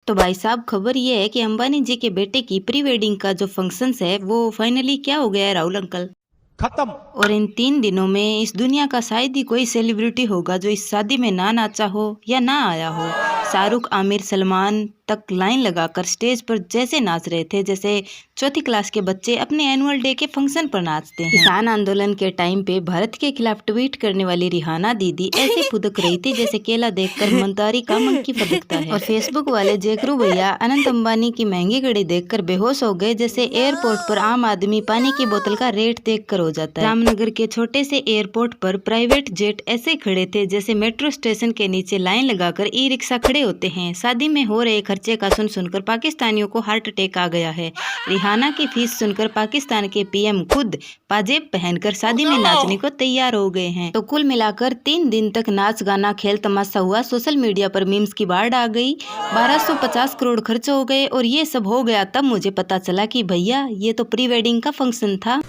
तो भाई साहब खबर ये है कि अंबानी जी के बेटे की प्री वेडिंग का जो फंक्शंस है वो फाइनली क्या हो गया है राहुल अंकल, खत्म। और इन 3 दिनों में इस दुनिया का शायद ही कोई सेलिब्रिटी होगा जो इस शादी में ना नाचा हो या ना आया हो। शाहरुख, आमिर, सलमान तक लाइन लगाकर स्टेज पर जैसे नाच रहे थे जैसे चौथी क्लास के बच्चे अपने एनुअल डे के फंक्शन पर नाचते हैं। किसान आंदोलन के टाइम पे भारत के खिलाफ ट्वीट करने वाली रिहाना दीदी ऐसे फुदक रही थी जैसे केला देखकर मंतारी का मंकी फदकता है। और फेसबुक वाले जेकरू भैया अनंत अंबानी की महंगी घड़ी देखकर बेहोश हो गए जैसे एयरपोर्ट पर आम आदमी पानी की बोतल का रेट देखकर हो जाता है। रामनगर के छोटे से एयरपोर्ट पर प्राइवेट जेट ऐसे खड़े थे जैसे मेट्रो स्टेशन के नीचे लाइन लगाकर ई रिक्शा खड़े होते हैं। शादी में हो रहे खर्चे का सुनकर पाकिस्तानियों को हार्ट अटैक आ गया है। रिहाना की फीस सुनकर पाकिस्तान के पीएम खुद पाजेब पहनकर शादी में नाचने को तैयार हो गए हैं। तो कुल मिलाकर 3 दिन तक नाच गाना खेल तमाशा हुआ। सोशल मीडिया पर मीम्स की बाढ़ आ गई। 1250 करोड़ खर्च हो गए और ये सब हो गया तब मुझे पता चला कि भैया ये तो प्री वेडिंग का फंक्शन था।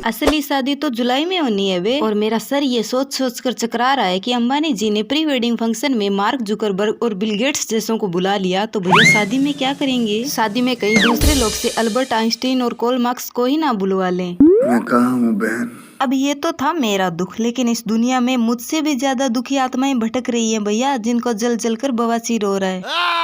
असली शादी तो जुलाई में होनी है वे। और मेरा सर ये सोच कर चकरा रहा है कि अंबानी जी ने प्री वेडिंग फंक्शन में मार्क जुकरबर्ग और बिल गेट्स जैसों को बुला लिया तो भैया शादी में क्या करेंगे? शादी में कहीं दूसरे लोग से अल्बर्ट आइंस्टीन और कार्ल मार्क्स को ही ना बुलवा लें। मैं कहाँ हूँ बहन? अब ये तो था मेरा दुख, लेकिन इस दुनिया में मुझसे भी ज्यादा दुखी आत्माएं भटक रही हैं भैया, जिनको जल जल कर बवासीर हो रहा है।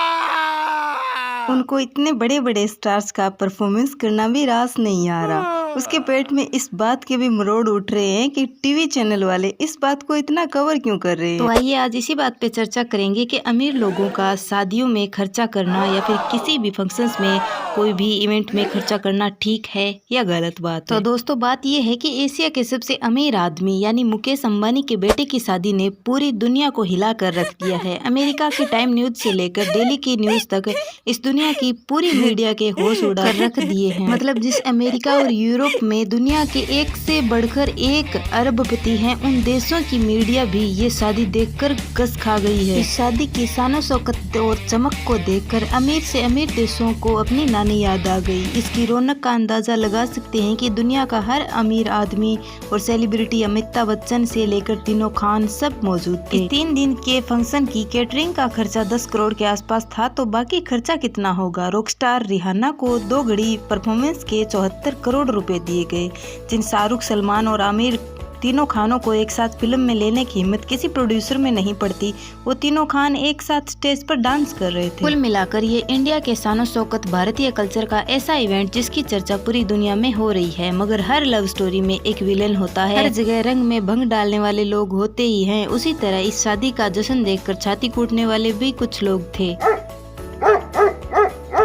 उनको इतने बड़े बड़े स्टार्स का परफॉर्मेंस करना भी रास नहीं आ रहा। उसके पेट में इस बात के भी मरोड़ उठ रहे हैं कि टीवी चैनल वाले इस बात को इतना कवर क्यों कर रहे हैं। तो आइए आज इसी बात पे चर्चा करेंगे कि अमीर लोगों का शादियों में खर्चा करना या फिर किसी भी फंक्शंस में कोई भी इवेंट में खर्चा करना ठीक है या गलत बात है। तो दोस्तों बात ये है कि एशिया के सबसे अमीर आदमी यानी मुकेश अंबानी के बेटे की शादी ने पूरी दुनिया को हिला कर रख दिया है। अमेरिका की टाइम न्यूज से लेकर दिल्ली की न्यूज तक इस दुनिया की पूरी मीडिया के होश उड़ा कर रख दिए हैं। मतलब जिस अमेरिका और यूरोप में दुनिया के एक से बढ़कर एक अरबपति हैं, उन देशों की मीडिया भी ये शादी देखकर गस खा गई है। इस शादी की शानो शौकत और चमक को देखकर अमीर से अमीर देशों को अपनी नानी याद आ गई। इसकी रौनक का अंदाजा लगा सकते हैं कि दुनिया का हर अमीर आदमी और सेलिब्रिटी अमिताभ बच्चन से लेकर तीनों खान सब मौजूद थे। 3 दिन के फंक्शन की कैटरिंग का खर्चा 10 करोड़ के आसपास था, तो बाकी खर्चा कितना होगा? रॉकस्टार रिहाना को 2 घड़ी परफॉर्मेंस के 74 करोड़ रुपए दिए गए, जिन शाहरुख, सलमान और आमिर तीनों खानों को एक साथ फिल्म में लेने की हिम्मत किसी प्रोड्यूसर में नहीं पड़ती। वो तीनों खान एक साथ स्टेज पर डांस कर रहे थे। कुल मिलाकर ये इंडिया के शानो शौकत भारतीय कल्चर का ऐसा इवेंट जिसकी चर्चा पूरी दुनिया में हो रही है। मगर हर लव स्टोरी में एक विलेन होता है, हर जगह रंग में भंग डालने वाले लोग होते ही हैं। उसी तरह इस शादी का जश्न देखकर छाती कूटने वाले भी कुछ लोग थे।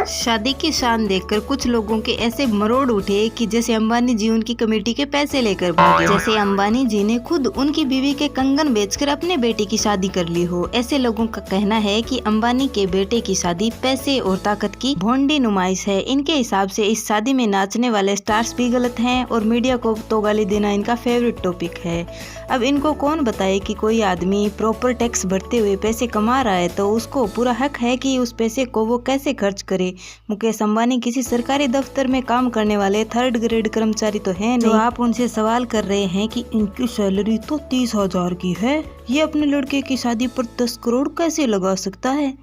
शादी की शान देखकर कुछ लोगों के ऐसे मरोड़ उठे कि जैसे अंबानी जी उनकी कमेटी के पैसे लेकर भागे, जैसे अंबानी जी ने खुद उनकी बीवी के कंगन बेचकर अपने बेटे की शादी कर ली हो। ऐसे लोगों का कहना है कि अंबानी के बेटे की शादी पैसे और ताकत की भोंडी नुमाइश है। इनके हिसाब से इस शादी में नाचने वाले स्टार्स भी गलत हैं और मीडिया को तो गाली देना इनका फेवरेट टॉपिक है। अब इनको कौन बताए कि कोई आदमी प्रॉपर टैक्स भरते हुए पैसे कमा रहा है तो उसको पूरा हक है कि उस पैसे को वो कैसे खर्च करे। मुकेश अंबानी किसी सरकारी दफ्तर में काम करने वाले 3rd ग्रेड कर्मचारी तो हैं नहीं। तो आप उनसे सवाल कर रहे हैं कि इनकी सैलरी तो 30,000 की है, ये अपने लड़के की शादी पर 10 करोड़ कैसे लगा सकता है?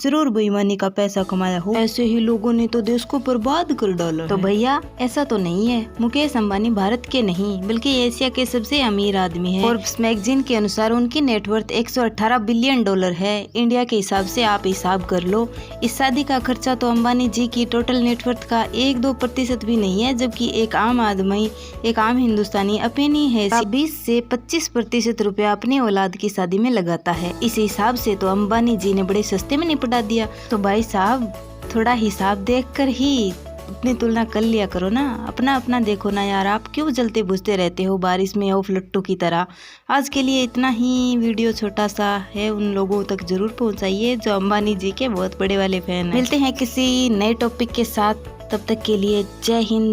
जरूर बेईमानी का पैसा कमाया हो। ऐसे ही लोगों ने तो देश को बर्बाद कर डाला। तो भैया ऐसा तो नहीं है। मुकेश अंबानी भारत के नहीं बल्कि एशिया के सबसे अमीर आदमी हैं। फोर्ब्स मैगजीन के अनुसार उनकी नेटवर्थ 118 बिलियन डॉलर है। इंडिया के हिसाब से आप हिसाब कर लो। इस शादी का खर्चा तो अंबानी जी की टोटल नेटवर्थ का 1-2% भी नहीं है, जबकि एक आम आदमी, एक आम हिंदुस्तानी अपनी है 20 से 25% रुपया अपनी औलाद की शादी में लगाता है। इस हिसाब से तो अंबानी जी ने बड़े सस्ते में निपटा दिया। तो भाई साहब थोड़ा हिसाब देखकर ही अपनी तुलना कर लिया करो ना, अपना अपना देखो ना यार। आप क्यों जलते बुझते रहते हो बारिश में ऑफ लट्टू की तरह? आज के लिए इतना ही। वीडियो छोटा सा है, उन लोगों तक जरूर पहुंचाइए जो अंबानी जी के बहुत बड़े वाले फैन हैं। मिलते हैं किसी नए टॉपिक के साथ, तब तक के लिए जय हिंद।